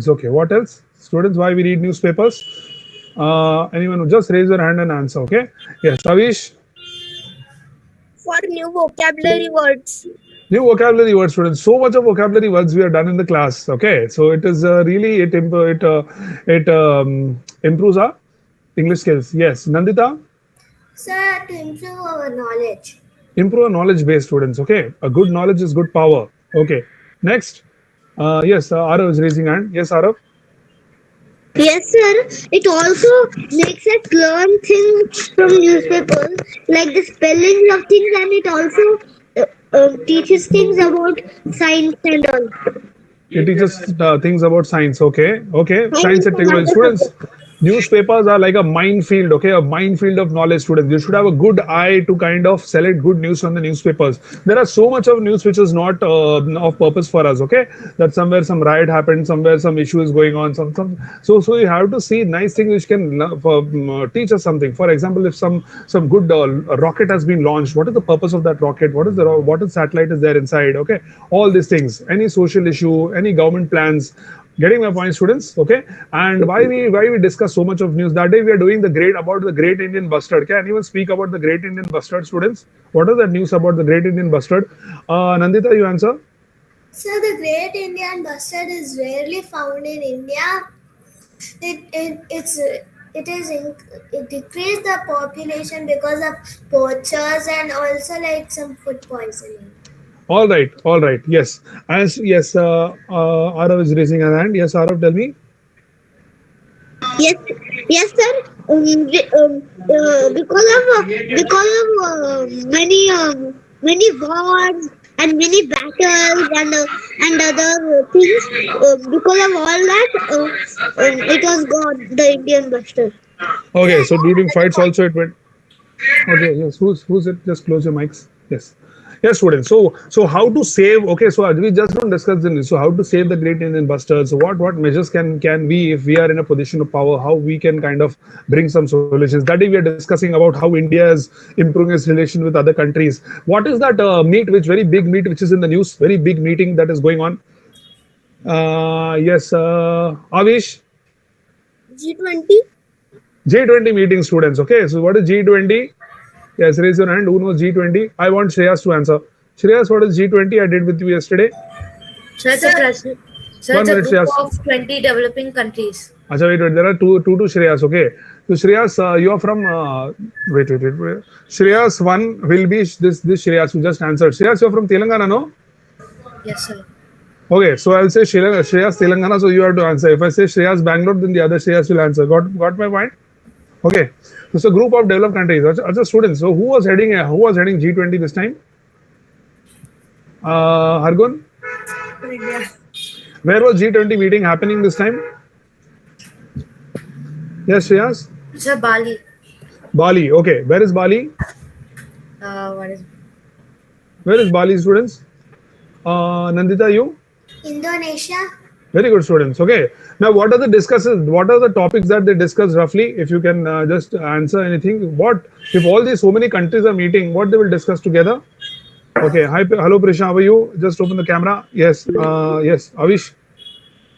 Okay, what else? Students, why we read newspapers? Anyone who just raise your hand and answer, okay? Yes, Avish, For new vocabulary words. new vocabulary words, students. So much of vocabulary words we are done in the class, okay? So it is really, it improves our English skills. Yes, Nandita, Sir, to improve our knowledge. improve our knowledge base, students, okay? A good knowledge is good power, okay? Next, yes, Arav is raising hand. Yes, Arav. Yes, sir. It also makes us learn things from newspapers, like the spellings of things, and it also teaches things about science and all. It teaches things about science. Okay, okay. Science Science and and technology. other Students, subjects. newspapers are like a minefield. Okay, a minefield of knowledge. Students, you should have a good eye to kind of select good news from the newspapers. There are so much of news which is not of purpose for us. Okay, that somewhere some riot happened, somewhere some issue is going on. So you have to see nice things which can teach us something. For example, if some good rocket has been launched, what is the purpose of that rocket? What is satellite is there inside? Okay, all these things. Any social issue, any government plans. Getting my point, students? Okay, and why we discuss so much of news that day? We are doing the Great Indian Bustard. Can anyone speak about the Great Indian Bustard, students? What is the news about the Great Indian Bustard? Nandita, you answer. Sir, the great Indian bustard is rarely found in India. It decreased the population because of poachers and also like some food poisoning. All right. Yes, as yes, Arav is raising a hand. Yes, Arav, tell me. Yes, yes, sir. Because of many wars and many battles and other things, because of all that, it was gone. The Indian Buster. Okay, so during fights also it went. Okay, yes. Who's it? Just close your mics. Yes. Yes, students. So how to save? Okay, so we just don't discuss this. So how to save the Great Indian Busters? What measures can we, if we are in a position of power, how we can kind of bring some solutions? That day we are discussing about how India is improving its relation with other countries. What is that meet, which very big meet, which is in the news? Very big meeting that is going on. Yes, Avish. G20. G20 meeting, students. Okay, so what is G20? Yes, raise your hand. Who knows G20? I want Shreyas to answer. Shreyas, what is G20? I did with you yesterday. So it's a so One it's a minute, group Shreyas. of 20 developing countries. Acha, wait. There are two to Shreyas. Okay. So Shreyas, you are from. Wait. Shreyas one will be this Shreyas who just answered. Shreyas, you are from Telangana, no? Yes, sir. Okay. So I'll say Shreyas Telangana. So you have to answer. If I say Shreyas Bangalore, then the other Shreyas will answer. Got my point? Okay. So it's a group of developed countries. Acha, students. So who was heading G20 this time? Hargun. India. Where was G20 meeting happening this time? Yes, Shreyas. Sir, Bali. Bali. Okay. Where is Bali? What is Where is Bali, students? Nandita, you? Indonesia. Very good, students. Okay. Now, what are the discussions? What are the topics that they discuss roughly? If you can just answer anything. What if all these so many countries are meeting? What they will discuss together? Okay. Hi, hello, Prisha. How are you? Just open the camera. Yes. Yes. Avish.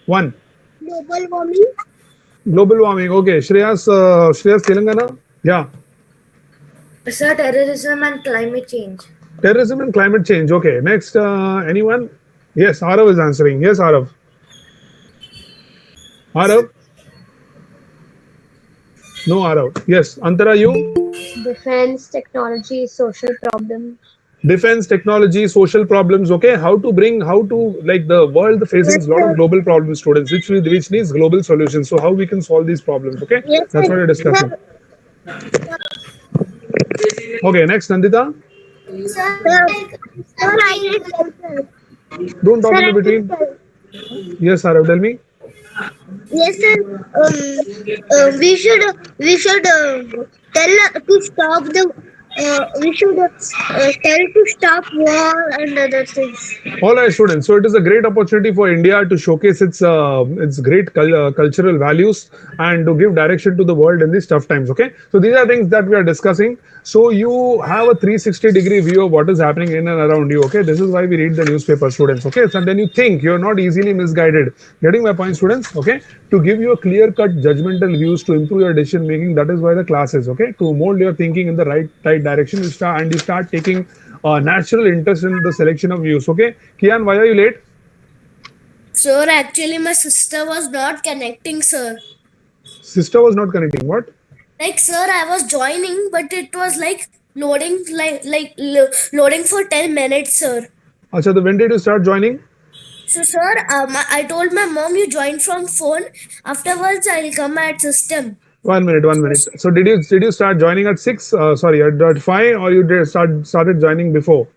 One. Global warming. Global warming. Okay. Shreyas Telangana. Yeah. Sir, terrorism and climate change. Terrorism and climate change. Okay. Next. Anyone? Yes. Arav is answering. Yes, Arav. Arav. No, Arav. Yes. Antara, you? Defense, technology, social problem. Defense, technology, social problems. Okay, how to like the world facing Yes, a lot of sir. global problems, students, which needs global solutions. So how we can solve these problems? Okay, Yes, that's sir. what we're discussing. Sir, Okay, next, Nandita. Sir, sir, like sir, I need help, sir. Don't Sir, talk in the I need between. help. Yes, Arav, tell me. Yes, sir. We should tell to stop the we should tell to stop war and other things. All right, students. So it is a great opportunity for India to showcase its great cultural values and to give direction to the world in these tough times. Okay. So these are things that we are discussing. So you have a 360-degree view of what is happening in and around you. Okay. This is why we read the newspaper, students. Okay. So then you think you're not easily misguided. Getting my point, students? Okay. To give you a clear-cut judgmental views to improve your decision making. That is why the class is. Okay. To mold your thinking in the right direction. You start taking natural interest in the selection of views. Okay, Kian, why are you late? Sir, actually, my sister was not connecting, sir. Sister was not connecting. What? Like, sir, I was joining, but it was like loading, loading for 10 minutes, sir. Acha, when did you start joining? So, sir, I told my mom you join from phone. Afterwards, I'll come at system. 1 minute, 1 minute. So did you start joining at 6? Sorry, at 5, or you did started joining before?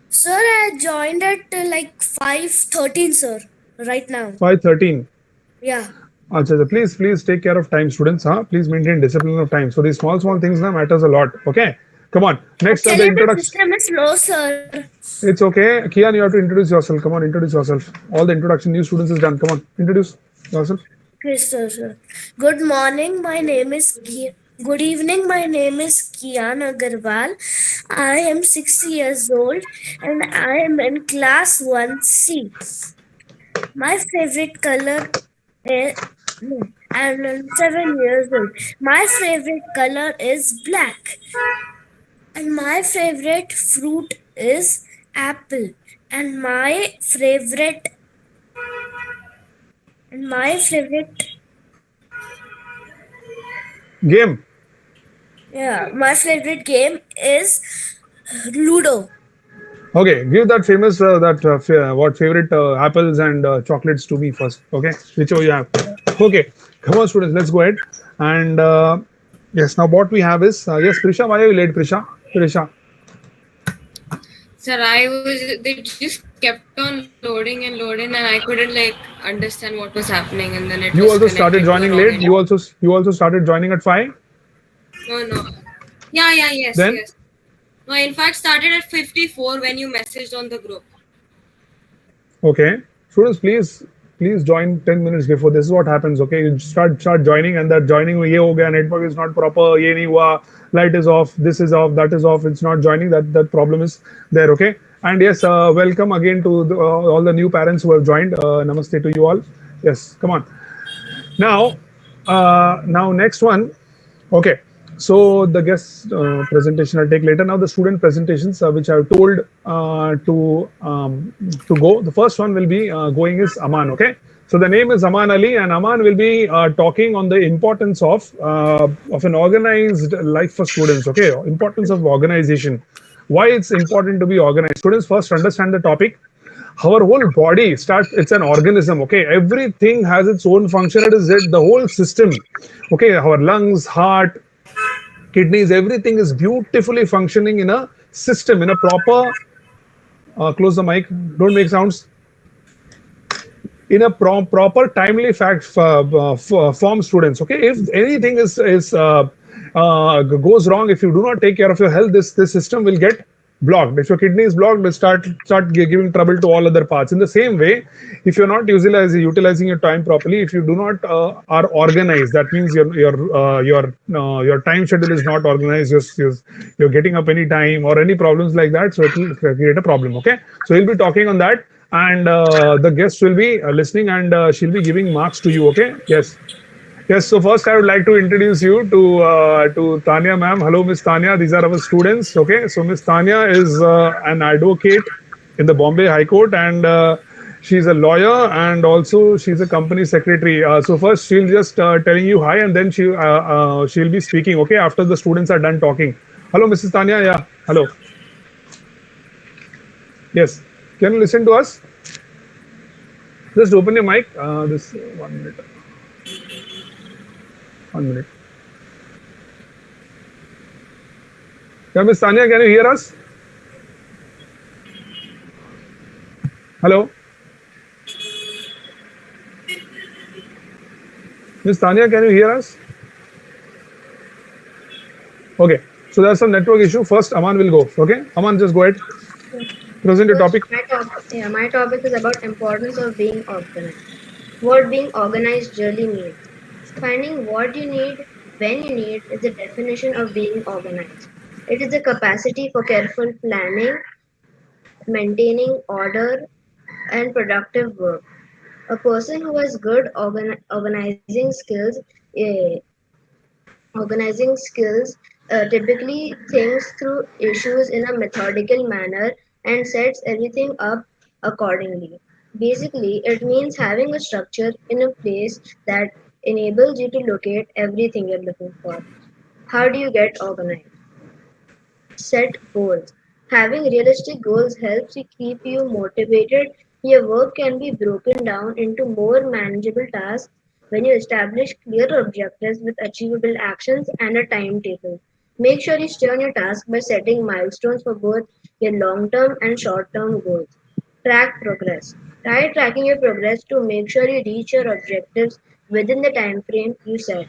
Sir, I joined at like 5:13, sir. Right now. 5:13. Yeah. Acha, please take care of time, students. Huh? Please maintain discipline of time. So these small things now matters a lot. Okay. Come on. Next up, the Actually, the introduction. system is slow, sir. It's okay. Kian, you have to introduce yourself. Come on, introduce yourself. All the introduction, new students is done. Come on, introduce yourself. Okay, sir. Good morning. My name is Good evening. My name is Kian Agarwal. I am 6 years old and I am in class 1C. My favorite color is I'm 7 years old. My favorite color is black. And my favorite fruit is apple. And my favorite Game. my favorite game is Ludo. Okay, give that famous what favorite apples and chocolates to me first. Okay, whichever you have. Okay, come on, students, let's go ahead. And yes, now what we have is yes, Prisha. Why are you late, Prisha? Prisha. Sir, they just kept on loading and I couldn't like understand what was happening, and then it You was also started connected to joining the late. wrong You also started joining at 5. No. Yeah, yes, Then? yes. No, in fact, started at 54 when you messaged on the group. Okay, students, please join 10 minutes before. This is what happens. Okay, you start joining, and that joining ये हो गया, network is not proper, ये नहीं हुआ, light is off, this is off, that is off. It's not joining. That problem is there. Okay, and yes, welcome again to all the new parents who have joined. Namaste to you all. Yes, come on. Now next one. Okay. So the guest presentation I'll take later. Now the student presentations, which I've told to go. The first one will be going is Aman. Okay. So the name is Aman Ali, and Aman will be talking on the importance of an organized life for students. Okay, importance of organization. Why it's important to be organized. Students, first understand the topic. Our whole body it's an organism. Okay, everything has its own function. It is the whole system. Okay, our lungs, heart, kidneys, everything is beautifully functioning in a system, in a proper close the mic, don't make sounds, in a proper timely form, students. Okay, if anything goes wrong, if you do not take care of your health, this system will get blocked. If your kidney is blocked, it start giving trouble to all other parts. In the same way, if you're not utilizing your time properly, if you do not are organized, that means your time schedule is not organized. You're getting up any time or any problems like that, so it will create a problem. Okay, so he'll be talking on that, and the guest will be listening, and she'll be giving marks to you. Okay, yes. Yes, so first I would like to introduce you to Tanya ma'am. Hello, Miss Tanya. These are our students. Okay, so Miss Tanya is an advocate in the Bombay High Court, and she's a lawyer, and also she's a company secretary. So first she'll just telling you hi, and then she'll be speaking. Okay, after the students are done talking. Hello, Mrs. Tanya. Yeah. Hello. Yes. Can you listen to us? Just open your mic. This 1 minute. 1 minute. Yeah, Miss Tanya, can you hear us? Hello? Miss Tanya, can you hear us? Okay. So there's some network issue. First, Aman will go. Okay, Aman, just go ahead. Present your First, topic. my topic is about importance of being organized. What being organized really means. Finding what you need when you need is the definition of being organized. It is the capacity for careful planning, maintaining order, and productive work. A person who has good eh, organizing skills typically thinks through issues in a methodical manner and sets everything up accordingly. Basically, it means having a structure in a place that enables you to locate everything you're looking for. How do you get organized? Set goals. Having realistic goals helps you keep you motivated. Your work can be broken down into more manageable tasks when you establish clear objectives with achievable actions and a timetable. Make sure you stay on your task by setting milestones for both your long term and short term goals. Track progress. Try tracking your progress to make sure you reach your objectives within the time frame you set.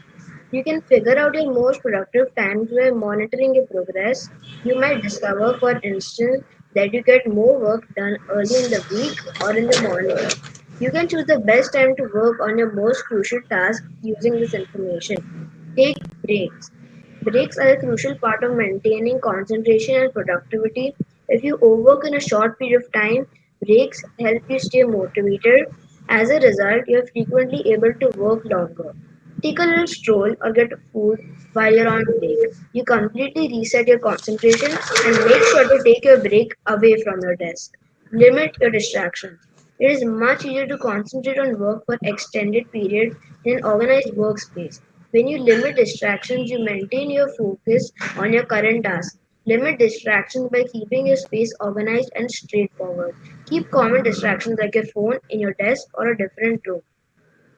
You can figure out your most productive times by monitoring your progress. You might discover, for instance, that you get more work done early in the week or in the morning. You can choose the best time to work on your most crucial tasks using this information. Take breaks. Breaks are a crucial part of maintaining concentration and productivity. If you overwork in a short period of time, breaks help you stay motivated. As a result, you are frequently able to work longer. Take a little stroll or get food while you're on break. You completely reset your concentration and make sure to take your break away from your desk. Limit your distractions. It is much easier to concentrate on work for extended periods in an organized workspace. When you limit distractions, you maintain your focus on your current task. Limit distractions by keeping your space organized and straightforward. Keep common distractions like your phone in your desk or a different room.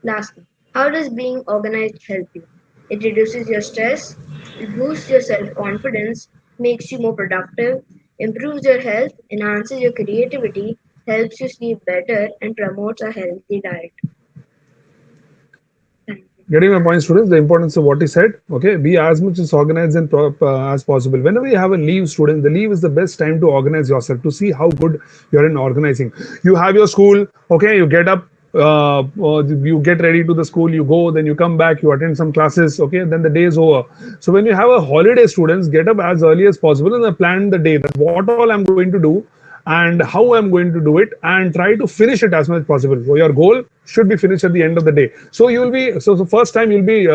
Lastly, how does being organized help you? It reduces your stress, it boosts your self confidence, makes you more productive, improves your health, enhances your creativity, helps you sleep better, and promotes a healthy diet. Thank you. Getting my point, students, the importance of what he said. Okay, be as much as organized and as possible. Whenever you have a leave, student, the leave is the best time to organize yourself, to see how good you're in organizing. You have your school. Okay, you get up, you get ready to the school, you go, then you come back, you attend some classes. Okay, then the day is over. So when you have a holiday, students, get up as early as possible and plan the day, that what all I'm going to do and how I'm going to do it, and try to finish it as much as possible. So your goal should be finished at the end of the day. So you'll be, so the first time you'll be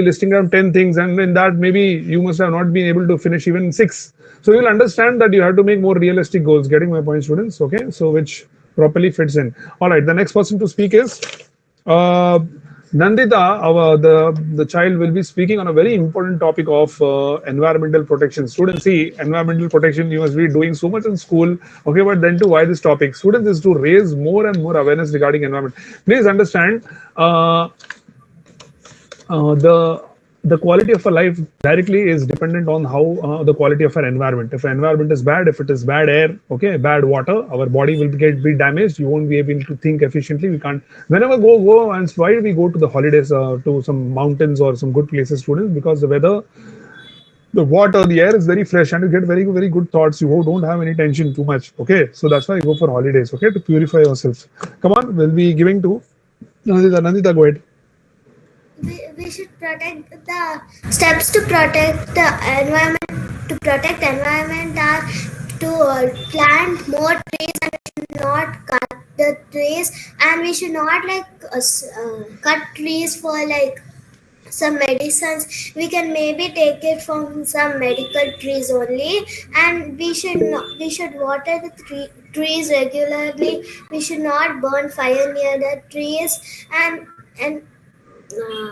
listing down 10 things, and in that maybe you must have not been able to finish even 6. So you'll understand that you have to make more realistic goals. Getting my point, students? Okay, so which properly fits in. All right, the next person to speak is uh, Nandita, the child will be speaking on a very important topic of environmental protection. Students, see, environmental protection, you must be doing so much in school. Okay, but then to why this topic? Students, is to raise more and more awareness regarding environment. Please understand, the quality of a life directly is dependent on how the quality of our environment. If our environment is bad, if it is bad air, okay, bad water, our body will be damaged. You won't be able to think efficiently. We can't. Whenever go and why do we go to the holidays, to some mountains or some good places, students? Because the weather, the water, the air is very fresh, and you get very good thoughts. You don't have any tension too much. Okay, so that's why you go for holidays. Okay, to purify yourselves. Come on, we'll be giving to Nandita. Nandita, go ahead. We should protect the steps to protect the environment. To protect environment are to plant more trees, and we should not cut the trees, and we should not cut trees for like some medicines. We can maybe take it from some medical trees only, and we should water the trees regularly. We should not burn fire near the trees, and uh,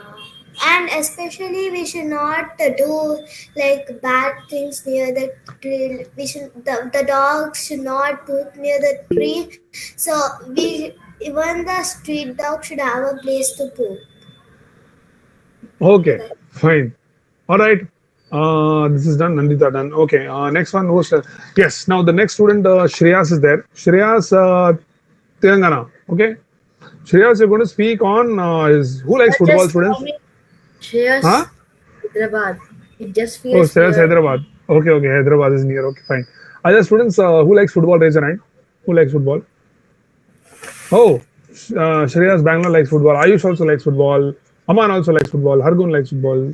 and especially we should not do like bad things near the tree. The dogs should not poop near the tree. So we even the street dog should have a place to poop. Okay, fine. All right. This is done. Nandita done. Okay. Next one was yes. Now the next student, Shreyas is there. Shreyas, Telangana. Okay. Shreyas, you're going to speak on is who likes football, Just students? me. Shreyas, Huh? Hyderabad. It just Oh, feels Shreyas, near. Hyderabad. Okay, okay, Hyderabad is near. Okay, fine. Other students who likes football, raise your hand. Who likes football? Oh, Shreyas Bangalore likes football. Ayush also likes football. Aman also likes football. Hargun likes football.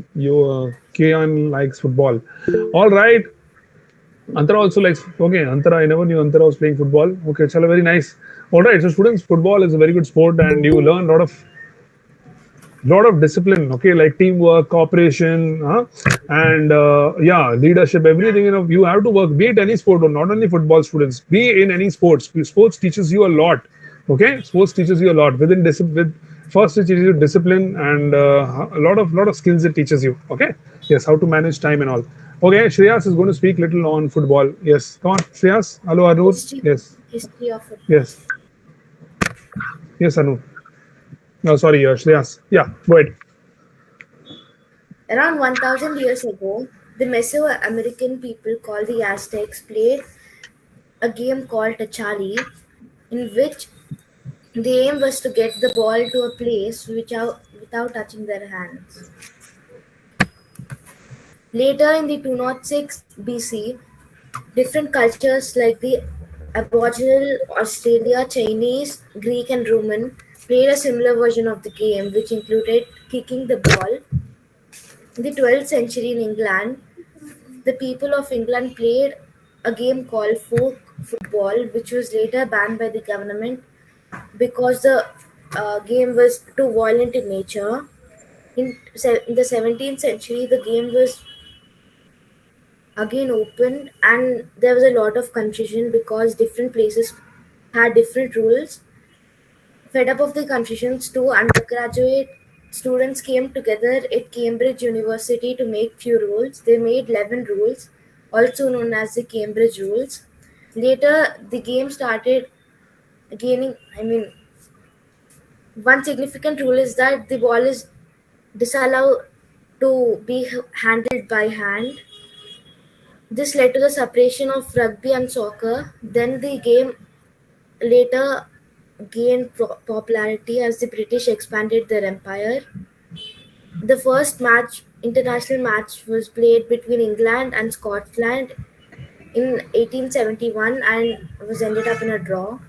Kian likes football. All right. Antara also likes. Okay, Antara. I never knew Antara was playing football. Okay, chala, very nice. All right. So, students, football is a very good sport, and you learn a lot of discipline. Okay, like teamwork, cooperation, and yeah, leadership. Everything. You have to work. Be it any sport, or not only football. Students, be in any sports. Sports teaches you a lot. Okay, sports teaches you a lot. With first it teaches you discipline and a lot of skills it teaches you. Okay, yes, how to manage time and all. Okay, Shreyas is going to speak little on football. Yes, come on, Shreyas. Hello, Anur. History, Yes, history of football. yes, yes, Anu. No, sorry, Shreyas. Yeah, go ahead. Around 1000 years ago, the Mesoamerican people called the Aztecs played a game called Tachali, in which the aim was to get the ball to a place without touching their hands. Later in the 206 BC, different cultures like the Aboriginal Australia, Chinese, Greek, and Roman played a similar version of the game, which included kicking the ball. In the 12th century in England, the people of England played a game called folk football, which was later banned by the government because the game was too violent in nature. In the 17th century, the game was again opened, and there was a lot of confusion because different places had different rules. Fed up of the confusions, two undergraduate students came together at Cambridge University to make few rules. They made 11 rules, also known as the Cambridge Rules. Later, the game started gaining. One significant rule is that the ball is disallowed to be handled by hand. This led to the separation of rugby and soccer. Then the game later gained popularity as the British expanded their empire. The first international match, was played between England and Scotland in 1871 and was ended up in a draw.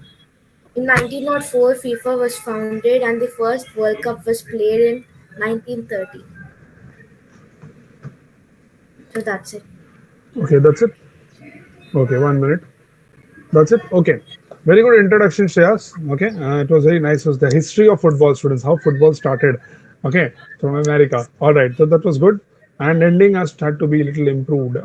In 1904, FIFA was founded and the first World Cup was played in 1930. So that's it. Okay, that's it. Okay, 1 minute. That's it. Okay. Very good introduction, Shreyas. Okay. It was very nice. It was the history of football, students, how football started. Okay. From America. All right. So that was good. And ending has had to be a little improved.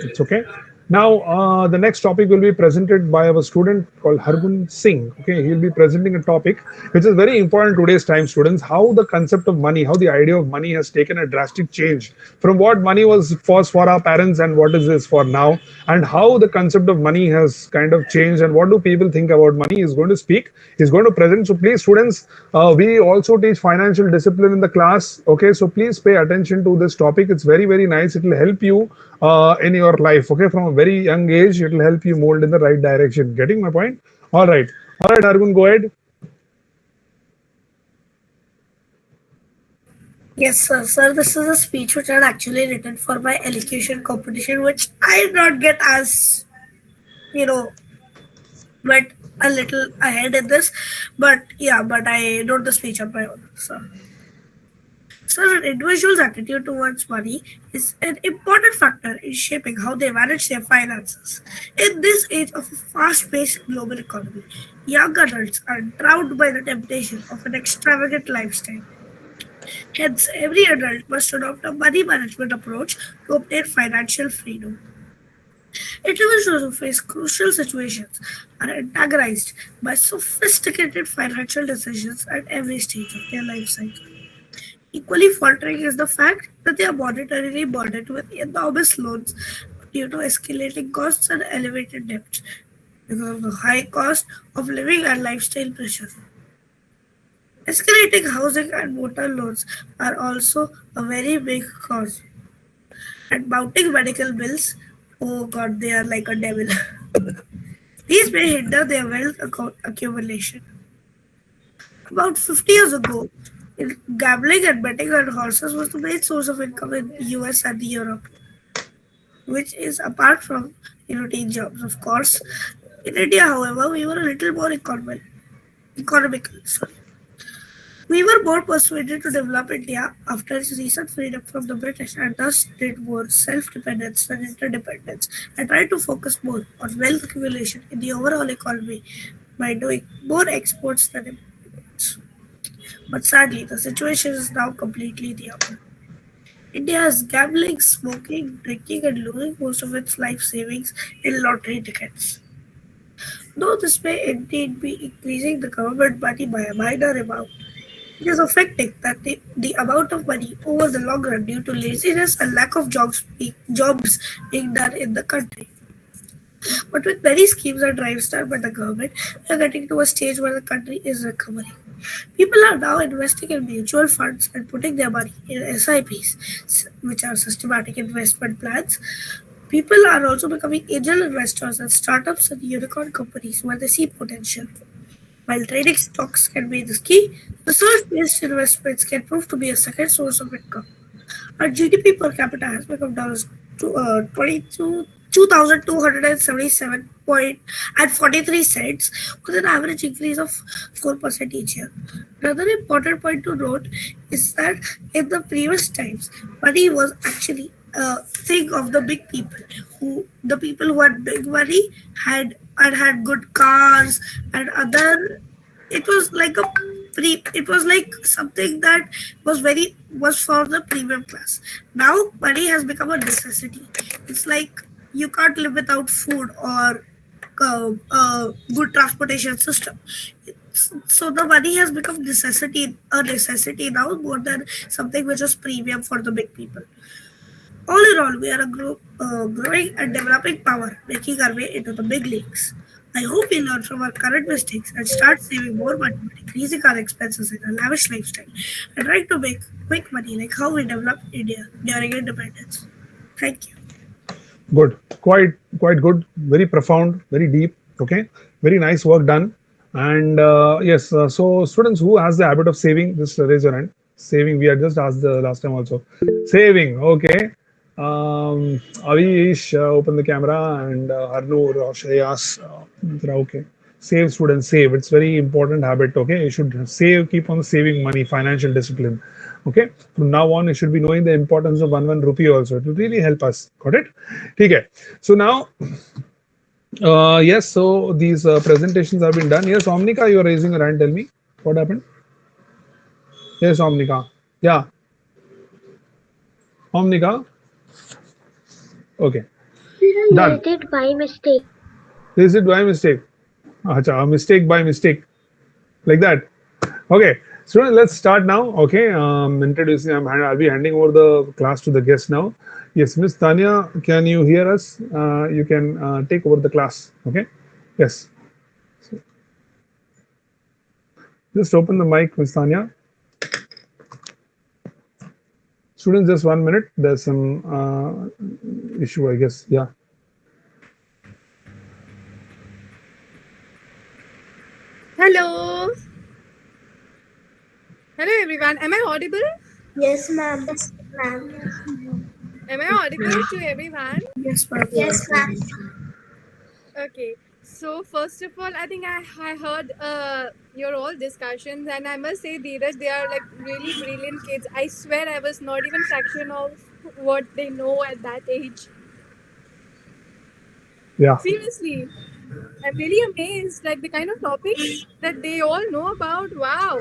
It's okay. Now, the next topic will be presented by our student called Hargun Singh. Okay. He'll be presenting a topic which is very important today's time, students. How the concept of money, how the idea of money has taken a drastic change from what money was for our parents and what is this for now, and how the concept of money has kind of changed and what do people think about money. Is going to speak. He's going to present. So please, students, we also teach financial discipline in the class. Okay, so please pay attention to this topic. It's very very nice. It will help you in your life. Okay, from a very young age, it will help you mold in the right direction. Getting my point? All right, Argun, go ahead. Yes, sir. Sir, this is a speech which I had actually written for my elocution competition, which I did not get as, you know, went a little ahead in this. But yeah, but I wrote the speech on my own. So an individual's attitude towards money is an important factor in shaping how they manage their finances. In this age of a fast-paced global economy, young adults are drowned by the temptation of an extravagant lifestyle. Hence, every adult must adopt a money management approach to obtain financial freedom. Individuals who face crucial situations are antagonized by sophisticated financial decisions at every stage of their life cycle. Equally faltering is the fact that they are monetarily burdened with enormous loans due to escalating costs and elevated debts because of the high cost of living and lifestyle pressures. Escalating housing and motor loans are also a very big cause. And mounting medical bills, oh god, they are like a devil. These may hinder their wealth accumulation. About 50 years ago, Gambling and betting on horses was the main source of income in US and Europe, which is apart from routine jobs, of course. In India, however, we were a little more economical. Sorry. We were more persuaded to develop India after its recent freedom from the British and thus did more self-dependence than interdependence and tried to focus more on wealth accumulation in the overall economy by doing more exports than imports. But sadly, the situation is now completely the opposite. India is gambling, smoking, drinking, and losing most of its life savings in lottery tickets. Though this may indeed be increasing the government money by a minor amount, it is affecting the amount of money over the long run due to laziness and lack of jobs being done in the country. But with many schemes and drives done by the government, we are getting to a stage where the country is recovering. People are now investing in mutual funds and putting their money in SIPs, which are systematic investment plans. People are also becoming angel investors in startups and unicorn companies where they see potential. While trading stocks can be the key, research-based investments can prove to be a second source of income. Our GDP per capita has become dollars to 2,277 point at 43 cents, with an average increase of 4% each year. Another important point to note is that in the previous times, money was actually a thing of the big people. The people who had big money had good cars and other. It was like it was like something that was for the premium class. Now money has become a necessity. It's like you can't live without food or good transportation system. So the money has become a necessity now more than something which is premium for the big people. All in all, we are a growing and developing power, making our way into the big leagues. I hope we learn from our current mistakes and start saving more money by decreasing our expenses in a lavish lifestyle and trying to make quick money like how we developed India during independence. Thank you. Good, quite good, very profound, very deep. Okay, very nice work done. And yes, so students who has the habit of saving, just raise your hand. Saving, we had just asked the last time also. Saving, okay. Avish, open the camera, and Harnoor, Shreyas, okay. Save, students, save. It's very important habit. Okay, you should save, keep on saving money, financial discipline. Okay, from now on, you should be knowing the importance of one rupee also. It will really help us. Got it? Okay. So now, yes. So these presentations have been done. Yes, Omnika, you are raising your hand. Tell me what happened. Yes, Omnika. Yeah, Omnika. Okay, done. Did it by mistake. Is it by mistake? Acha, a mistake by mistake, like that. Okay, so let's start now. Okay, introducing. I'll be handing over the class to the guest now. Yes, Miss Tanya, can you hear us? You can take over the class. Okay. Yes. So, just open the mic, Miss Tanya. Students, just 1 minute. There's some issue, I guess. Yeah. Hello. Hello everyone. Am I audible? Yes, ma'am. Am I audible to everyone? Yes, ma'am. Yes, ma'am. Okay. So first of all, I think I heard your all discussions, and I must say, Dheeraj, they are like really brilliant kids. I swear I was not even fraction of what they know at that age. Yeah. Seriously, I'm really amazed. Like the kind of topics that they all know about. Wow.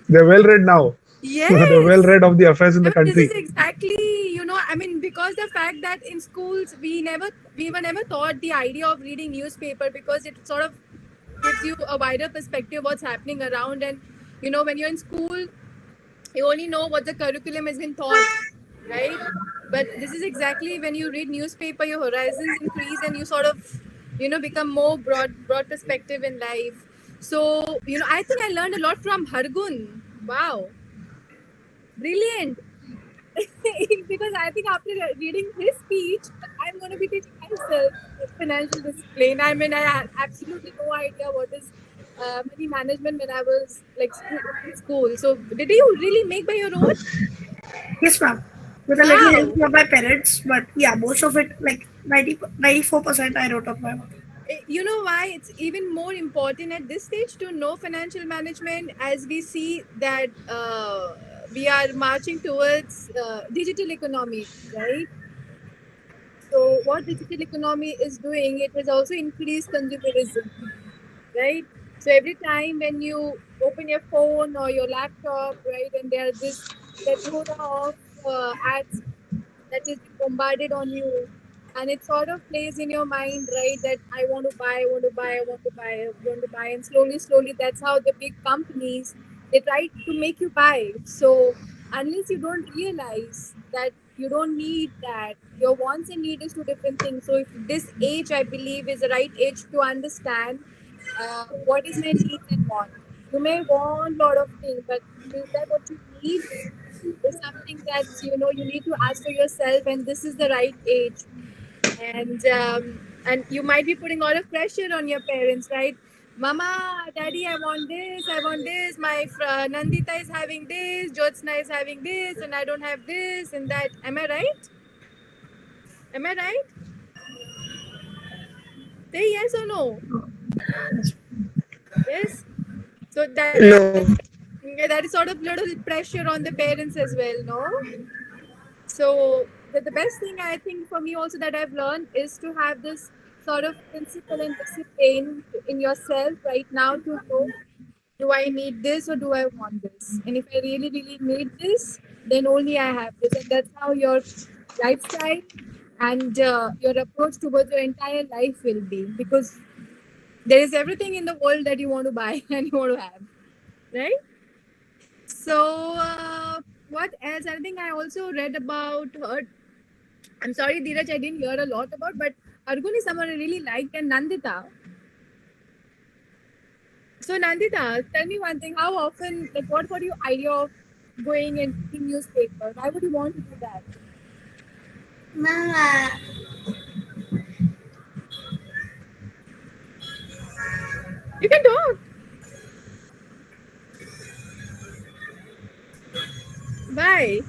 They're well read now. Yes. They're well read of the affairs in the This country. is exactly, I mean, because the fact that in schools we were never taught the idea of reading newspaper because it sort of gives you a wider perspective what's happening around, and when you're in school, you only know what the curriculum has been taught, right? But this is exactly when you read newspaper, your horizons increase and you sort of become more broad perspective in life. So I think I learned a lot from Hargun. Wow. Brilliant. Because I think after reading his speech, I'm going to be teaching myself financial discipline. I mean, I have absolutely no idea what is money management when I was like in school. So did you really make by your own? Yes, ma'am. With a little help Wow. from my parents, but yeah, most of it, like 94%, I wrote up my own. You know why it's even more important at this stage to know financial management, as we see that we are marching towards digital economy, right? So what digital economy is doing, it has also increased consumerism, right? So every time when you open your phone or your laptop, right, and there's this plethora of ads that is bombarded on you, and it sort of plays in your mind, right, that I want to buy, I want to buy, I want to buy, I want to buy, and slowly that's how the big companies, they try to make you buy. So unless you don't realize that you don't need that, your wants and need is two different things. So if this age, I believe, is the right age to understand what is my needs and want. You may want a lot of things, but is that what you need? Is something that you need to ask for yourself, and this is the right age. And you might be putting a lot of pressure on your parents, right? Mama, daddy, I want this, I want this. My Nandita is having this, Jyotsna is having this, and I don't have this and that. Am I right? Am I right? Say yes or no. Yes. So No. that is sort of little pressure on the parents as well, no? So the best thing I think for me also that I've learned is to have this sort of principle and discipline in yourself right now to know, do I need this or do I want this? And if I really, really need this, then only I have this. And that's how your lifestyle and your approach towards your entire life will be, because there is everything in the world that you want to buy and you want to have, right? So what else? I think I also read about her. I'm sorry, Dheeraj, I didn't hear a lot about, but Argun is someone I really liked, and Nandita. So Nandita, tell me one thing. How often, like, what were your idea of going and reading newspaper? Why would you want to do that? Ma'am, You can talk. Why?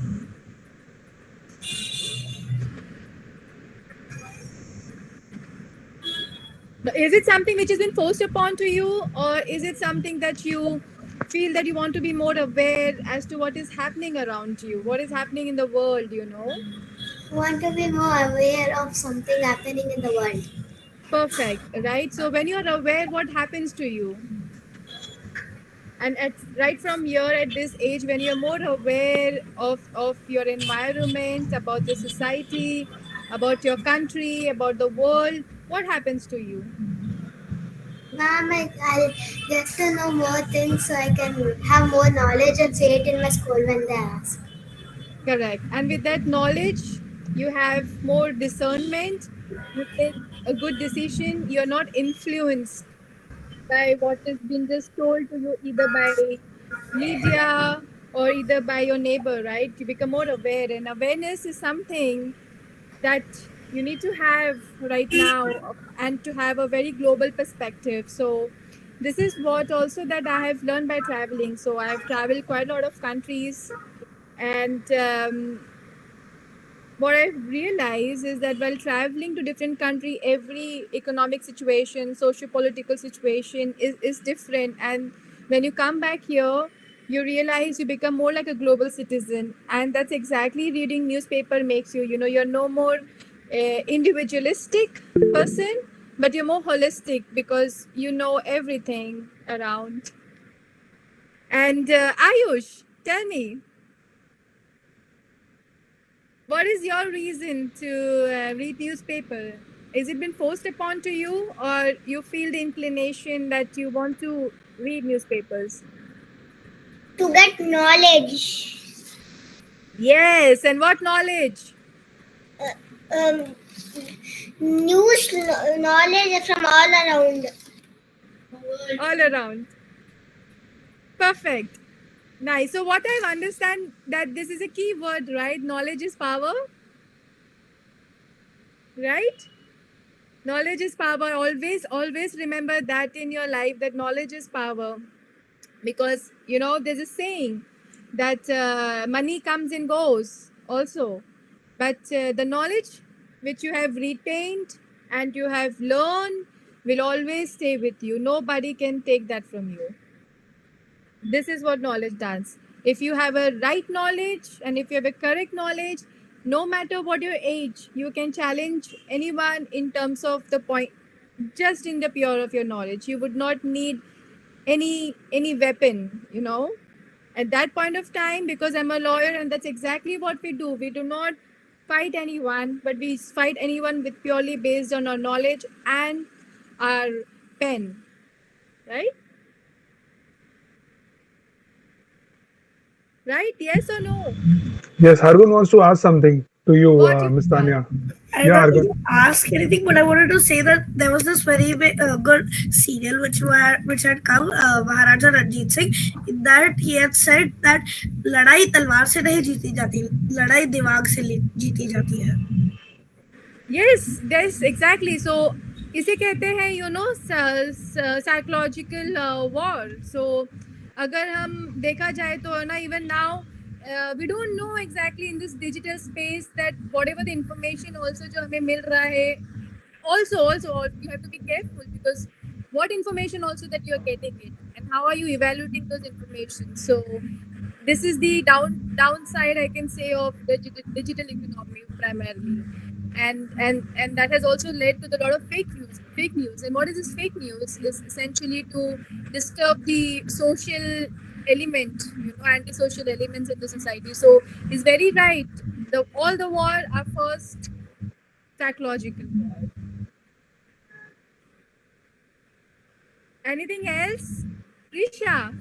Is it something which has been forced upon to you, or is it something that you feel that you want to be more aware as to what is happening around you, what is happening in the world, want to be more aware of something happening in the world. Perfect, right? So when you're aware, what happens to you? And right from here at this age, when you're more aware of your environment, about your society, about your country, about the world, what happens to you? Ma'am, I'll get to know more things so I can have more knowledge and say it in my school when they ask. Correct. And with that knowledge, you have more discernment, you take a good decision, you're not influenced by what has been just told to you either by media or either by your neighbor, right? You become more aware, and awareness is something that you need to have right now, and to have a very global perspective. So this is what also that I have learned by traveling. So I have traveled quite a lot of countries, and what I've realized is that while traveling to different country, every economic situation, socio-political situation is different. And when you come back here, you realize you become more like a global citizen. And that's exactly reading newspaper makes you. You're no more individualistic person, but you're more holistic because you know everything around. And Ayush, tell me, what is your reason to read newspaper? Is it been forced upon to you, or you feel the inclination that you want to read newspapers? To get knowledge. Yes, and what knowledge? Um, knowledge from all around. All around. Perfect. Nice. So what I understand that this is a key word, right? Knowledge is power. Right? Knowledge is power. Always remember that in your life, that knowledge is power. Because, there's a saying that money comes and goes also. But the knowledge which you have retained and you have learned will always stay with you. Nobody can take that from you. This is what knowledge does. If you have a right knowledge and if you have a correct knowledge, no matter what your age, you can challenge anyone in terms of the point, just in the pure of your knowledge. You would not need any weapon, at that point of time, because I'm a lawyer and that's exactly what we do. We do not fight anyone, but we fight anyone with purely based on our knowledge and our pen, right? Right? Yes or no? Yes, Hargun wants to ask something to you, What you Miss want? Tanya. I Yeah, don't Hargun. want to ask anything, but I wanted to say that there was this very good serial which had come, Maharaja Ranjit Singh. In that he had said that लड़ाई तलवार से नहीं जीती जाती, लड़ाई दिमाग से जीती जाती है. Yes, exactly. So, इसे कहते हैं psychological war. So, अगर हम देखा जाए तो ना, even now we don't know exactly in this digital space that whatever the information also जो हमें मिल रहा है, also you have to be careful, because what information also that you are getting it and how are you evaluating those information. So this is the downside, I can say, of the digital economy primarily. And that has also led to a lot of fake news. And what is this fake news? Is essentially to disturb the social element, antisocial elements in the society. So it's very right. All the war are first psychological. Anything else? Risha,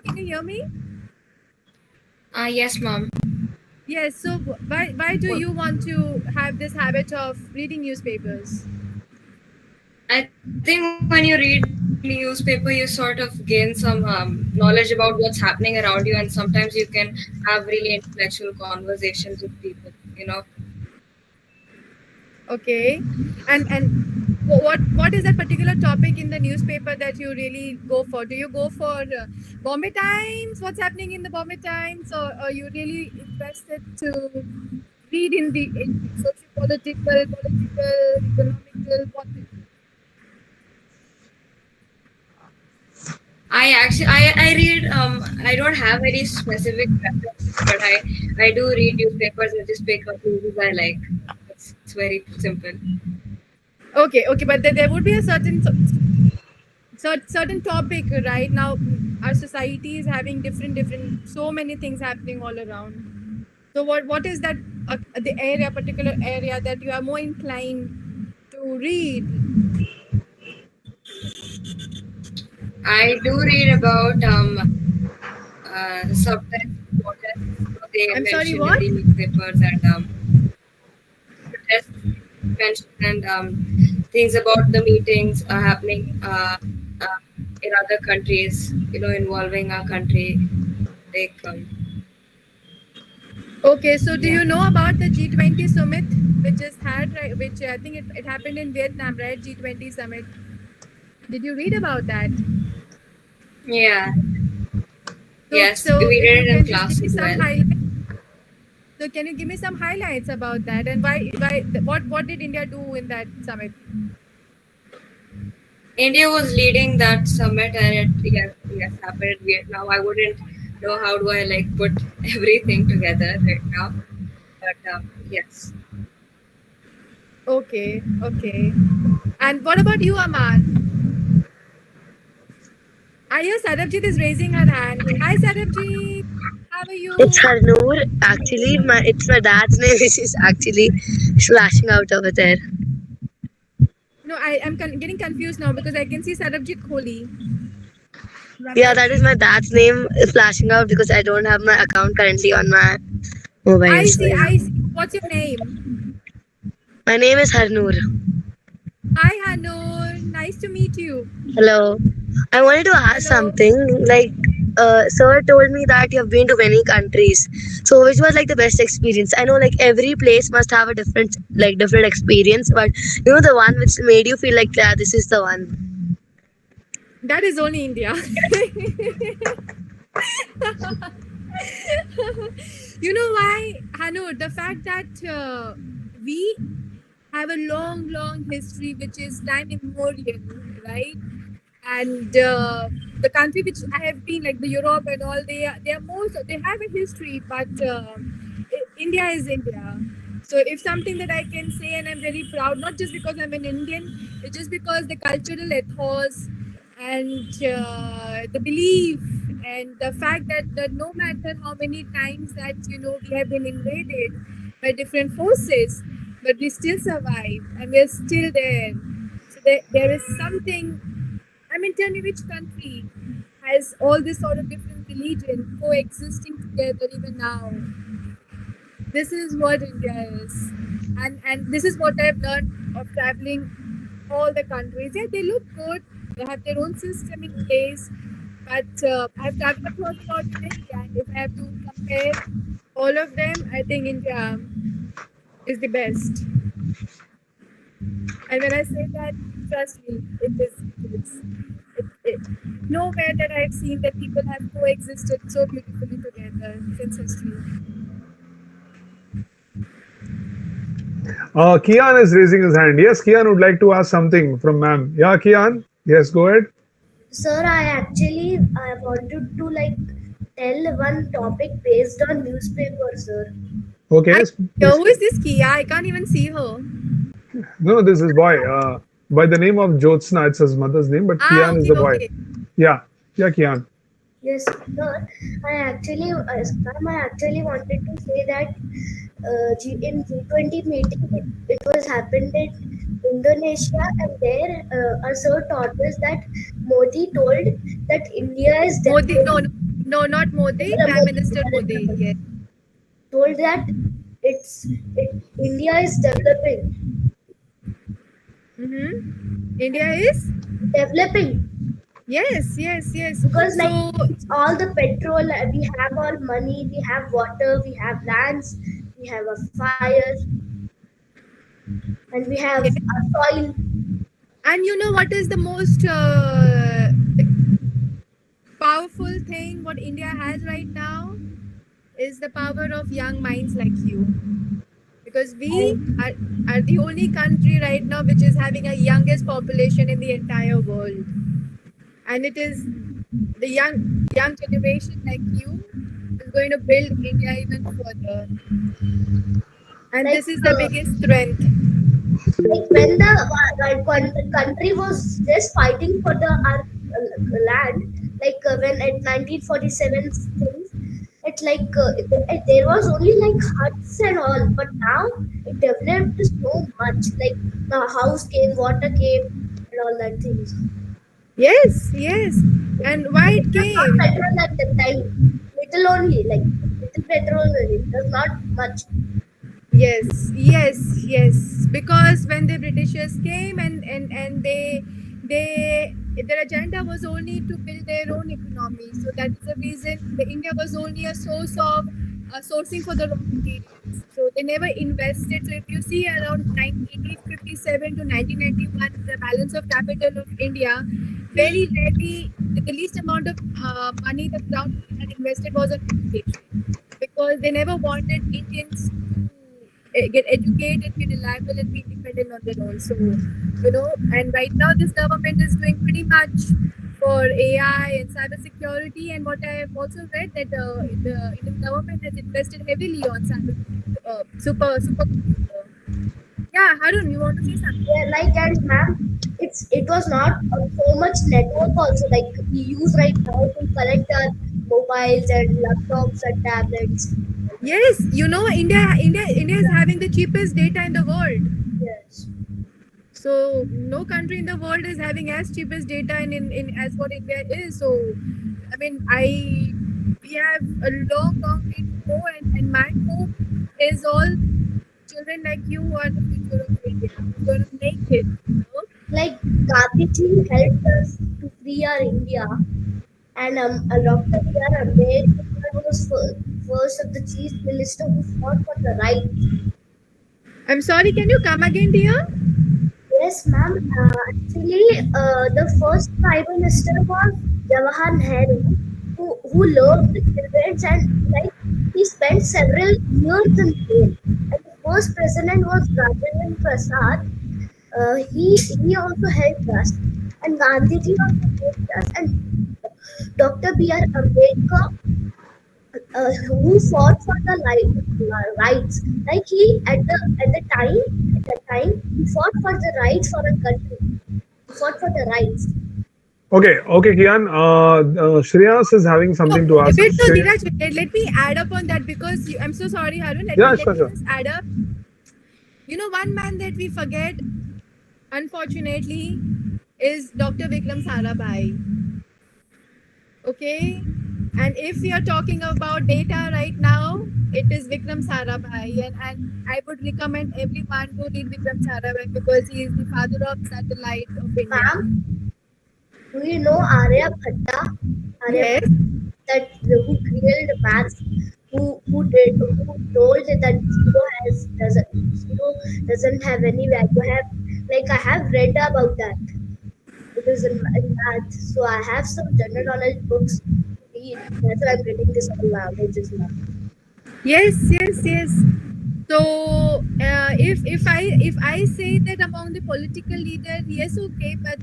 can you hear me? Yes, mom. Yes. So why do you want to have this habit of reading newspapers? I think when you read newspaper, you sort of gain some knowledge about what's happening around you, and sometimes you can have really intellectual conversations with people. Okay. And what is that particular topic in the newspaper that you really go for? Do you go for Bombay Times? What's happening in the Bombay Times, or are you really interested to read in the socio-political, economical, politics? I read. I don't have any specific preferences, but I do read newspapers and just pick up news I like. It's very simple. Okay, but there would be a certain topic right now. Our society is having different, so many things happening all around. So what is that the particular area that you are more inclined to read? I do read about subtext protests. They I'm sorry, mention what? in the newspapers, and protests mentioned, and things about the meetings are happening in other countries, involving our country. Like, Okay, so do you know about the G20 summit, which is had, right, which I think it happened in Vietnam, right? G20 summit. Did you read about that? yeah. So, Yes, so we if did you it in can just class give me as some well. highlights. So can you give me some highlights about that, and what did India do in that summit? India was leading that summit, and it happened in Vietnam. I wouldn't know how do I put everything together right now, but yes. Okay. And what about you, Aman? I hear Sarabjit is raising her hand. Hi, Sarabjit. How are you? It's Harnoor. Actually, it's my dad's name, which is actually flashing out over there. No, I am getting confused now because I can see Sarabjit Kohli. Yeah, that is my dad's name flashing out because I don't have my account currently on my mobile. I so see. yeah. What's your name? My name is Harnoor. Hi, Hanur. Nice to meet you. Hello. I wanted to ask something. sir told me that you have been to many countries. So which was like the best experience? I know like every place must have a different experience, but you know the one which made you feel like, yeah, this is the one. That is only India. You know why, Hanu? The fact that we have a long history, which is time immemorial, right? And the country which I have been, like the Europe and all, they are most they have a history, but India is India. So if something that I can say, and I'm very proud, not just because I'm an Indian, it's just because the cultural ethos and the belief and the fact that no matter how many times that we have been invaded by different forces, but we still survive and we're still there. So there is something. I mean, tell me which country has all this sort of different religion coexisting together even now. This is what India is, and this is what I've learned of traveling all the countries. Yeah, they look good. They have their own system in place, but I've traveled across a lot in India, and if I have to compare all of them, I think India is the best. And when I say that, trust me, it is. Nowhere that I've seen that people have coexisted so beautifully together since history. Kian is raising his hand. Yes, Kian would like to ask something from ma'am. Yeah, Kian. Yes, go ahead. Sir, I wanted to like tell one topic based on newspaper, sir. Okay. Yo, who is this Kia? I can't even see her. No, this is boy. By the name of Jyotsna, it's his mother's name, but Kian is the boy. Okay. Yeah, Kian. Yes, sir. I actually wanted to say that in G20 meeting, it was happened in Indonesia, and there a sir taught us that Modi told that India is Modi, no, not Modi. Prime Minister Modi. Yes. Told that India is developing. India is developing. Yes. Because it's all the petrol, we have all money, we have water, we have lands, we have a fire, and we have a soil. And you know what is the most powerful thing what India has right now is the power of young minds like you. Because we are the only country right now which is having a youngest population in the entire world. And it is the young generation like you is going to build India even further. And this is the biggest strength. Like when the country was just fighting for our land, like when at 1947 things, it's like there was only like huts and all, but now it developed so much. Like the house came, water came, and all that things. Yes. And why it came? Petrol at the time, little only, like little petrol only. It was not much. Yes. Because when the Britishers came and they their agenda was only to build their own economy. So that is the reason the India was only a source of sourcing for the raw materials. So they never invested. So if you see around 1857 to 1991, the balance of capital of India, very rarely the least amount of money the crown had invested was on education, because they never wanted Indians to get educated, be reliable, and be independent on their own. So, and right now this government is doing pretty much for AI and cyber security. And what I have also read that the Indian government has invested heavily on supercomputer. Yeah, Harun, you want to say something? Yeah, and ma'am, it was not so much network also. Like we use right now to connect our mobiles and laptops and tablets. Yes, India is having the cheapest data in the world. Yes. So no country in the world is having as cheapest data in as what India is. So I mean, we have a long way to go, and my hope is all children like you are the future of India. We're going to make it. Like Gandhiji helped us to free our India, And Dr. B.R. Ambedkar was first of the chief minister who fought for the rights. I'm sorry, can you come again, dear? Yes, ma'am. Actually, the first prime minister was Jawaharlal Nehru, who loved the children, and like he spent several years in jail. And the first president was Rajendra Prasad. He also helped us, and Gandhiji also helped us, and Dr. B.R. Ambedkar, who fought for the rights. Like he at the time he fought for the rights for a country. He fought for the rights. Okay, Kian. Shreyas is having something to ask. Wait, so Shreyas? Dheeraj, let me add up on that because I'm so sorry, Harun. Yeah, Let sure, me sure. just add up. You know, one man that we forget, unfortunately, is Dr. Vikram Sarabhai. Okay? And if we are talking about data right now, it is Vikram Sarabhai. And I would recommend everyone to read Vikram Sarabhai because he is the father of satellite of India. Ma'am, do you know Arya Bhatta? Yes. That who created maths, who told that zero doesn't have any value. I have read about that. It is in math, so I have some general knowledge books to read. That's why I'm getting this all languages now. Yes. So if I say that among the political leaders, yes, okay, but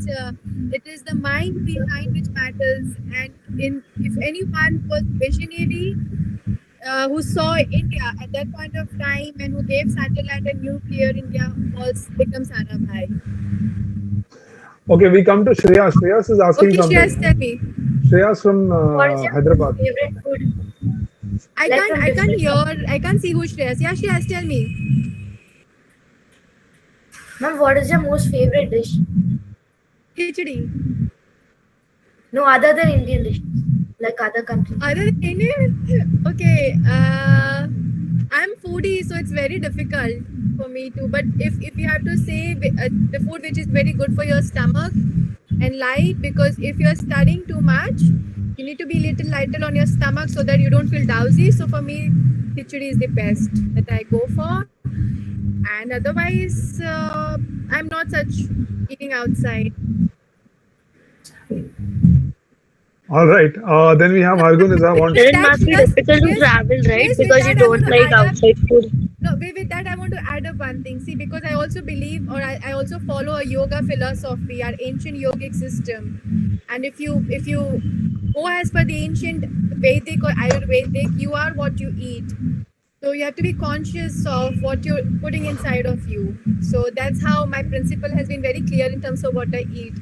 it is the mind behind which matters. And if anyone was visionary, who saw India at that point of time and who gave satellite and nuclear India was Vikram Sarabhai. Okay, we come to Shreyas. Shreyas is asking Okay, something. Shreyas, tell me. Shreyas from What is your Hyderabad. favorite food? I Like can't from I can't different hear. I can't see who Shreyas. Yeah, Shreyas, tell me. Ma'am, what is your most favorite dish? Khichdi. No, other than Indian dish, like other countries. Other than Indian? Okay. I'm foodie, so it's very difficult for me to. But if you have to say the food which is very good for your stomach and light, because if you're studying too much, you need to be little lighter on your stomach so that you don't feel drowsy. So for me, khichdi is the best that I go for. And otherwise, I'm not such eating outside. All right. Then we have Hargun. Then it must be difficult to travel, right? Yes, Because you don't like outside food. No, with that, I want to add up one thing. See, because I also believe, or I also follow a yoga philosophy, our ancient yogic system. And if you go as per the ancient Vedic or Ayurvedic, you are what you eat. So you have to be conscious of what you're putting inside of you. So that's how my principle has been very clear in terms of what I eat.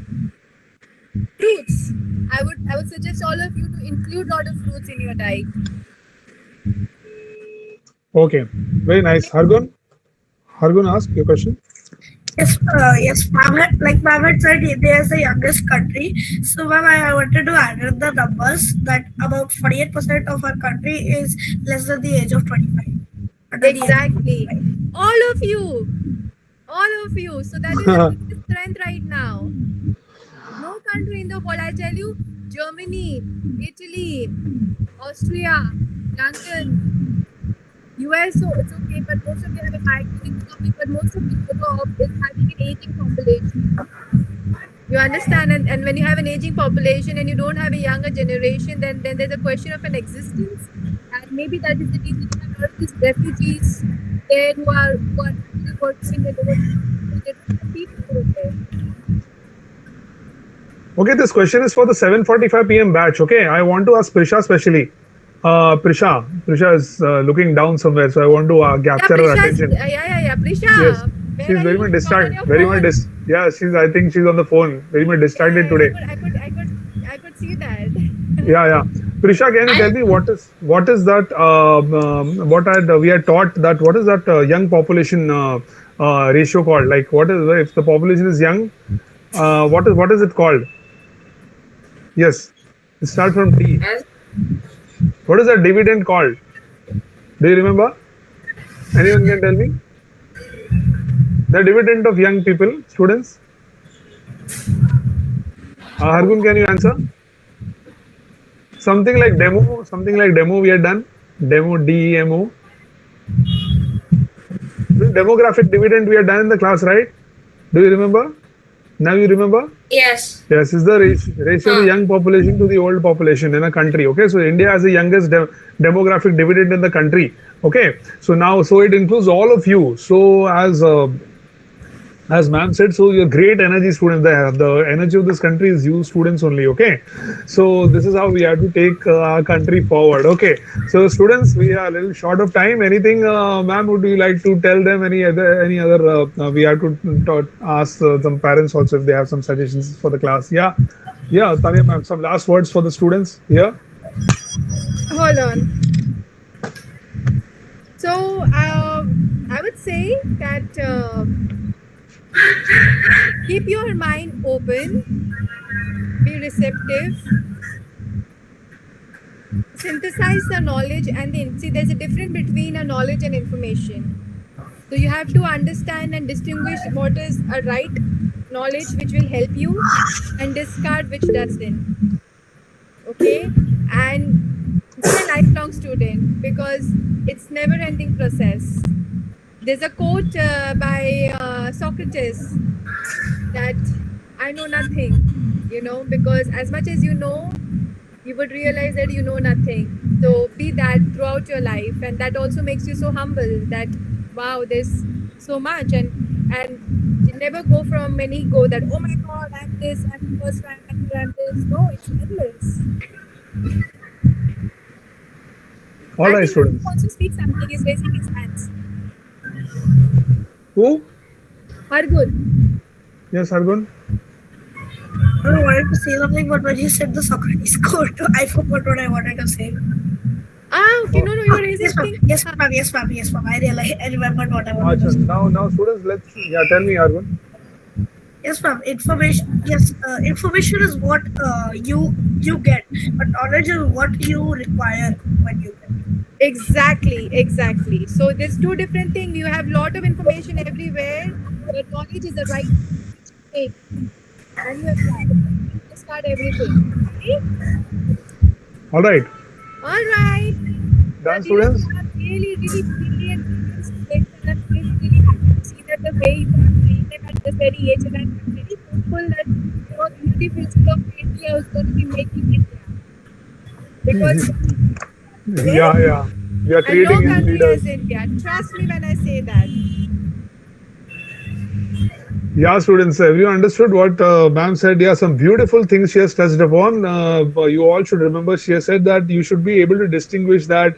Fruits. I would suggest all of you to include a lot of fruits in your diet. Okay, very nice. Hargun, ask your question. Yes, Ma'am, like Ma'am had said, India is the youngest country. So, Ma'am, I wanted to add in the numbers that about 48% of our country is less than the age of 25. Exactly. All of you. So that is the biggest strength right now. No country in the world, I tell you, Germany, Italy, Austria, London, US, so it's okay, but most of you have a high economy, but most of Europe is having an aging population. You understand? And when you have an aging population and you don't have a younger generation, then there's a question of an existence. And maybe that is the reason you have a lot of these refugees there who are working there. They don't have people over there. Okay, this question is for the 7:45 p.m. batch. Okay, I want to ask Prisha especially. Prisha is looking down somewhere, so I want to capture her attention. Yeah. Prisha. Yes, she's very much distracted. Yeah, I think she's on the phone. Very much distracted today. I could see that. Yeah. Prisha, can you tell me what is that? We are taught that what is that young population ratio called? Like, what is if the population is young? What is it called? Yes, it starts from D. What is that dividend called? Do you remember? Anyone can tell me? The dividend of young people, students. Hargun, can you answer? something like demo we had done. Demo, DEMO. Demographic dividend we had done in the class, right? Do you remember? Now you remember? Yes. Yes, is the ratio of the young population to the old population in a country. Okay, so India has the youngest demographic dividend in the country. Okay, so now, so it includes all of you. So as ma'am said, so you're great energy students. The energy of this country is you students only. Okay, so this is how we have to take our country forward. Okay, so students, we are a little short of time. Anything, ma'am, would you like to tell them? Any other? We have to ask some parents also if they have some suggestions for the class. Yeah, yeah, Tanya ma'am, some last words for the students here. Hold on. So I would say that keep your mind open, be receptive, synthesize the knowledge see there's a difference between a knowledge and information. So you have to understand and distinguish what is a right knowledge which will help you and discard which doesn't. Okay, and be a lifelong student because it's never ending process. There's a quote by Socrates that I know nothing, because as much as you know, you would realize that you know nothing. So be that throughout your life, and that also makes you so humble that wow, there's so much, and you never go from an ego that oh my god, I'm this, I'm the first rank, I'm this. No, it's endless. All right, students. Who wants to speak something is raising his hands. Who? Hargun. Yes, Hargun. I wanted to say something, but when you said the Socrates quote, I forgot what I wanted to say. Okay, no, you were raising Yes, ma'am. I remembered what I wanted to say. Now, students, tell me, Hargun. Yes, ma'am. Information. Yes, information is what you get, but knowledge is what you require when you get. Exactly. So there's two different things. You have lot of information everywhere, but knowledge is the right thing. And you apply. Discard everything. Okay? All right. Done, students? Really brilliant students, and I'm really happy to see that the way you are doing them at this very age, and I'm very hopeful that the future of India is going to be making India. Because Yeah. We are creating no country leaders. as India. Trust me when I say that. Yeah, students, everyone understood what ma'am said. Yeah, some beautiful things she has touched upon. You all should remember she has said that you should be able to distinguish that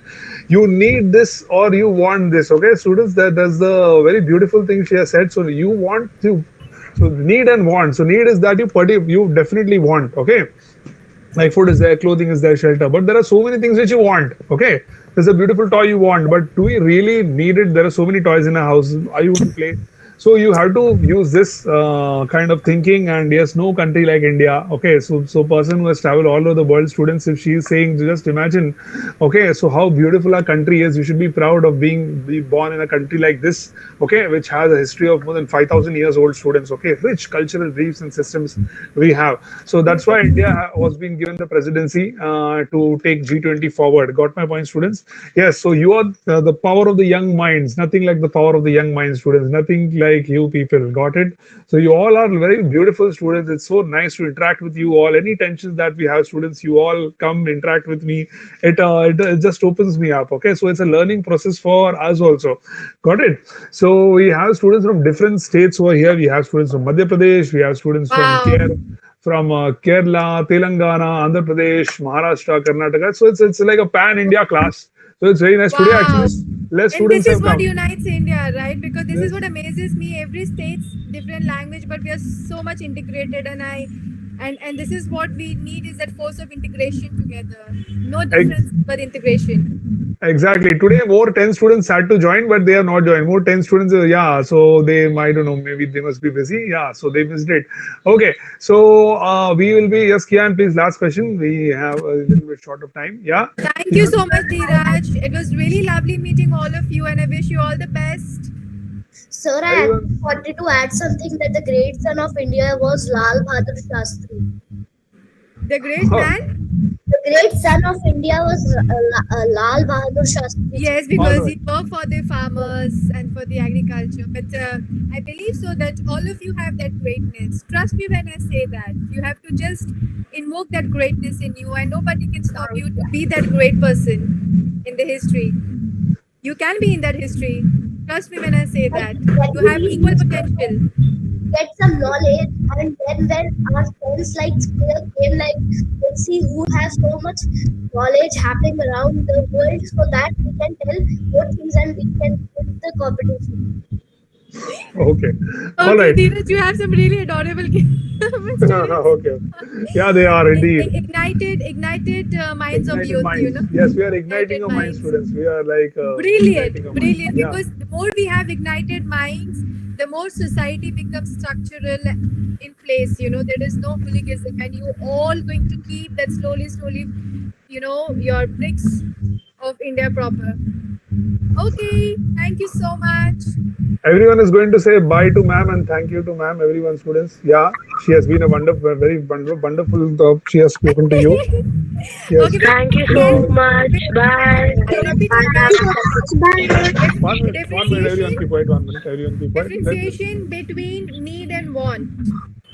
you need this or you want this. Okay, students, that's the very beautiful thing she has said. So you want to, so need and want. So need is that you definitely want. Okay, like food is there, clothing is there, shelter. But there are so many things which you want. Okay, there's a beautiful toy you want, but do we really need it? There are so many toys in a house. Are you going to play? So you have to use this kind of thinking, and yes, no country like India. Okay, so person who has traveled all over the world, students, if she is saying, just imagine, okay, so how beautiful our country is. You should be proud of be born in a country like this, okay, which has a history of more than 5,000 years old. Students, okay, rich cultural beliefs and systems we have. So that's why India was being given the presidency to take G20 forward. Got my point, students? Yes. So you are the power of the young minds. Nothing like the power of the young minds, students. Nothing like you people. Got it? So you all are very beautiful students. It's so nice to interact with you all. Any tensions that we have, students, you all come interact with me. It just opens me up. Okay, so it's a learning process for us also. Got it? So we have students from different states over here. We have students from Madhya Pradesh. We have students from Kerala, Telangana, Andhra Pradesh, Maharashtra, Karnataka. So it's like a pan-India class. So it's very nice. Today actually less And students this is have what come. unites India, right? Because this is what amazes me. Every state's different language, but we are so much integrated, and this is what we need is that force of integration together. No difference but integration. Exactly. Today, more 10 students had to join, but they have not joined. More 10 students, yeah. So they, I don't know, maybe they must be busy. Yeah. So they missed it. Okay. So we will be, yes, Kian, please, last question. We have a little bit short of time. Yeah. Thank you so much, Dheeraj. It was really lovely meeting all of you, and I wish you all the best. Sir, I wanted to add something that the great son of India was Lal Bahadur Shastri. The great man? The great son of India was Lal Bahadur Shastri. Yes, All because right. he worked for the farmers and for the agriculture. But I believe so that all of you have that greatness. Trust me when I say that. You have to just invoke that greatness in you, and nobody can stop you to be that great person in the history. You can be in that history. Trust me when I say that. You have We equal need potential. to get some knowledge, and then when our friends like came like, let's see who has so much knowledge happening around the world, so that we can tell more things and we can win the competition. Okay. All Okay, right. Dheeraj, you have some really adorable students. Okay. Yeah, they are indeed. Ignited minds of Igniting youth, you minds. know, Yes, we are igniting ignited your minds, minds. students. We are like igniting Brilliant, your minds. brilliant. Yeah. Because the more we have ignited minds, the more society becomes structural in place. You know, there is no hooliganism, and you all going to keep that slowly, you know, your bricks of India proper. Okay, thank you so much. Everyone is going to say bye to ma'am and thank you to ma'am. Everyone, students. Yeah, she has been a wonderful, very wonderful talk. She has spoken to you. Yes. Okay, we Thank you again, so much. Bye. repeat Thank again. you so much. Bye. One minute. Everyone Differentiation keep quiet. 1 minute. Everyone keep quiet. differentiation between need and want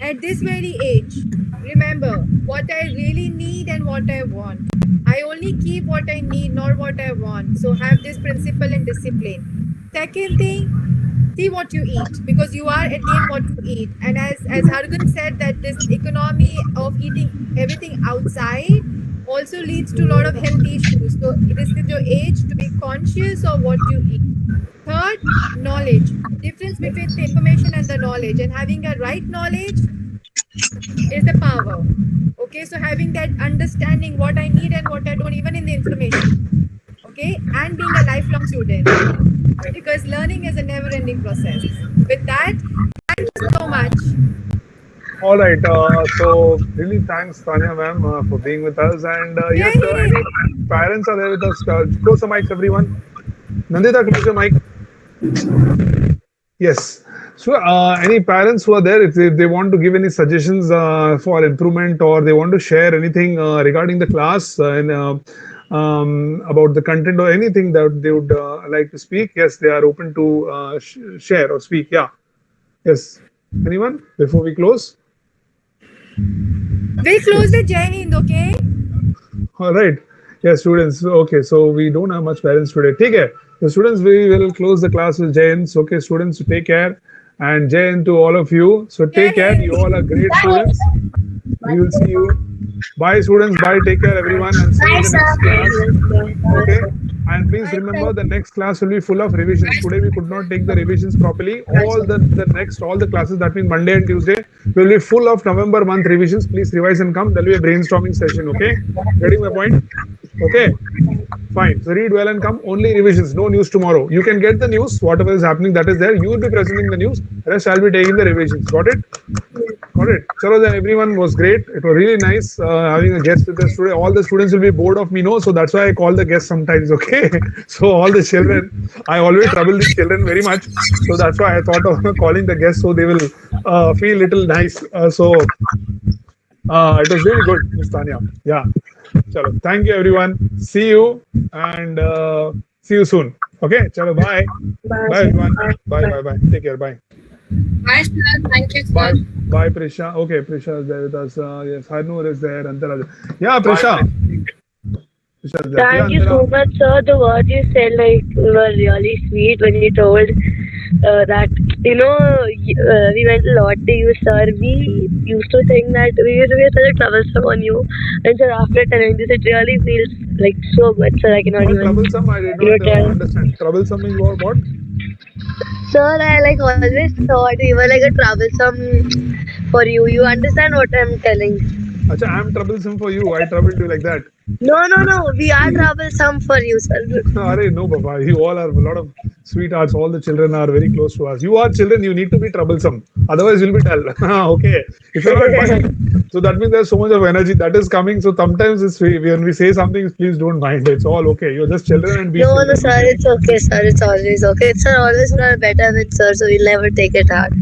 at this very age. Remember what I really need and what I want. I only keep what I need, not what I want. So have this principle and discipline. Second thing, see what you eat, because you are at the end what you eat. And as Hargun said, that this economy of eating everything outside also leads to a lot of health issues. So this is your age to be conscious of what you eat. Third, knowledge. Difference between the information and the knowledge, and having a right knowledge is the power. Okay, so having that understanding what I need and what I don't, even in the information. Okay, and being a lifelong student, because learning is a never-ending process. With that, thank you so much. All right. So really, thanks, Tanya ma'am, for being with us. And yes, Yay! any parents are there with us. Close the mics, everyone. Nandita, close your mic. Yes. So, any parents who are there, if they want to give any suggestions for improvement, or they want to share anything regarding the class and about the content or anything that they would like to speak, yes, they are open to share or speak. Yeah. Yes. Anyone before we close? We'll close with Jai Hind, okay? All right. Yeah, students. Okay, so we don't have much parents today. Take care. The students, we will close the class with Jains. Okay, students, take care. And Jain to all of you. So take care. You all are great students. We will see you. Bye, students. Bye. Take care, everyone. And see you in the next class. Okay. And please remember, the next class will be full of revisions. Today we could not take the revisions properly. All the classes, that means Monday and Tuesday, will be full of November month revisions. Please revise and come. There will be a brainstorming session. Okay. Getting my point? Okay. Fine. So read well and come. Only revisions. No news tomorrow. You can get the news. Whatever is happening, that is there. You will be presenting the news. Rest I'll be taking the revisions. Got it? Got it. Chalo, then everyone was great. It was really nice having a guest with us today. All the students will be bored of me, no? So that's why I call the guests sometimes, okay? So all the children, I always trouble the children very much. So that's why I thought of calling the guests so they will feel little nice. It was really good, Miss Tanya. Yeah. Chalo. Thank you, everyone. See you and see you soon. Okay. Chalo. Bye. Bye, everyone. Bye. Take care. Bye. Bye, sir. Thank you, Bye. sir. Bye, Prisha. Okay, Prisha is there with us. Yes, Harnoor is there. Antara. Yeah, Prisha. Prisha is there. Thank Yeah, you so Antara. much, sir. The words you said were really sweet when you told that we went a lot to you, sir. We used to think that we were such a troublesome on you, and sir, after telling this, it really feels like so much, sir. I cannot What even troublesome? I did not tell. understand. Troublesome is what? Sir, I like always thought we were like a troublesome for you. You understand what I'm telling? Acha, I'm troublesome for you. I troubled you like that. No. We are troublesome for you, sir. Arey, no, Baba. You all are a lot of sweethearts. All the children are very close to us. You are children. You need to be troublesome. Otherwise, you'll be dull. Okay. If you're not buying, so that means there's so much of energy that is coming. So sometimes when we say something, please don't mind. It's all okay. You're just children and be No, children. sir, it's okay, sir. It's always okay. Sir, always we are better with sir, so we'll never take it hard.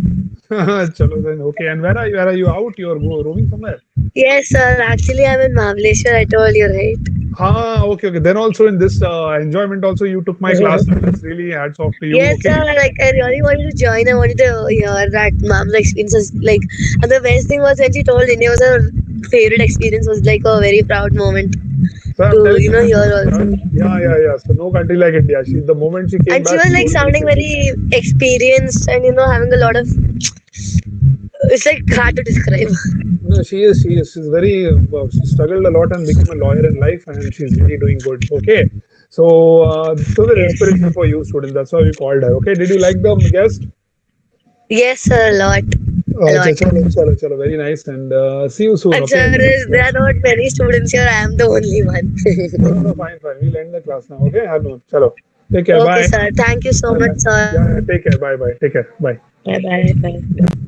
Chalo then. Okay. And where are you? Where are you out? You're roaming somewhere? Yes, sir. Actually, I'm in Mahabaleshwar. I told you, right? Ah, okay, okay. Then also in this enjoyment, also you took my class. That's really hats off to you. Yes, Okay. sir. Like I really wanted to join. I wanted to hear that mom's experiences. Like, and the best thing was when she told India was her favorite experience. Was like a very proud moment So I'm to telling you, hear uh, also. yeah, yeah, yeah. So no country like India. The moment she came And she back, was she like told very sounding simple. very experienced and having a lot of. It's like hard to describe. No, she is. She is. She's very. She struggled a lot and became a lawyer in life, and she's really doing good. Okay. So, so the Yes. inspiration for you, students. That's why we called her. Okay. Did you like the guest? Yes, sir. A lot. A lot. Chalo, chalo, chalo. Very nice. And see you soon. And Okay. sir, In the next there are class. not many students here. I am the only one. No, no, no. Fine, fine. We'll end the class now. Okay. Harnoon. Chalo. Take care. Okay, Bye. sir. Thank you so Bye. much, Bye. sir. Yeah, yeah. Take care. Bye. Bye. Take care. Bye. Bye bye. Bye.